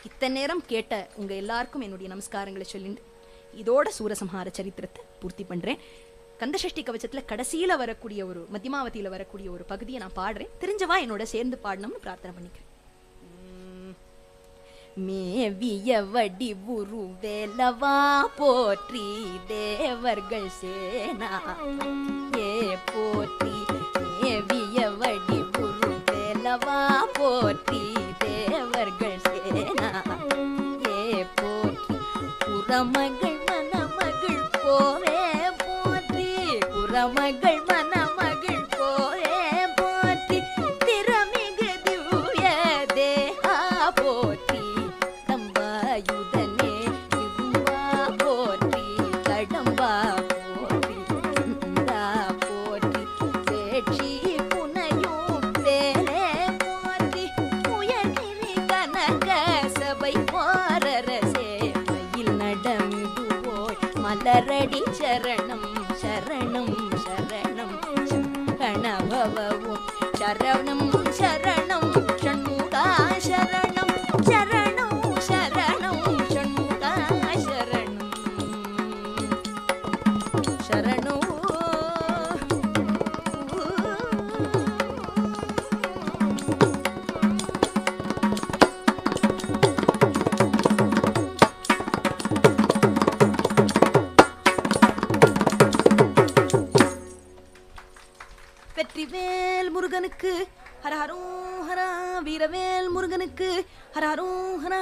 இத்தனை நேரம் கேட்ட உங்க எல்லாருக்கும் என்னுடைய நமஸ்காரங்களை சொல்லிட்டு இதோட சூரசம்ஹார சரித்திரத்தை பூர்த்தி பண்றேன். கந்தசஷ்டி கவச்சத்துல கடைசியில வரக்கூடிய ஒரு மத்தியமாவதியில வரக்கூடிய ஒரு பகுதியை நான் பாடுறேன். தெரிஞ்சவா என்னோட சேர்ந்து பாடணும்னு பிரார்த்தனை பண்ணிக்கிறேன். மேவிய வடிவுரு வேலவா போற்றி தேவர்கள் சேனா ஏ போற்றி. மேவிய வடிவுரு வேலவா போற்றி தேவர்கள் சேனா ஏ போற்றி. புறமகள் மணமகள் போவே போற்றி. புறமகள் மணமகள் போவே போற்றி. திறமிகு திவ்ய தேஹா போற்றி. தம்பாயுதனே இதுவா போற்றி. கடம்பா போற்றி. இந்தா போற்றி. வேட்சி புனையும் வேலே போற்றி. உயர்நிலை கனக சபை போரரசே மயில் நடமிடுவோய் மலரடி சரணம் சரணம் சரணம் கணபவவும் சரணம் சரணம் ஷண்முகா சரணம் சரணம் சரணம் ஷண்முகா சரணம் சரணோ. வெற்றிவேல் முருகனுக்கு ஹர ஹரோ ஹரா. வீரவேல் முருகனுக்கு ஹர ஹரோ ஹரா.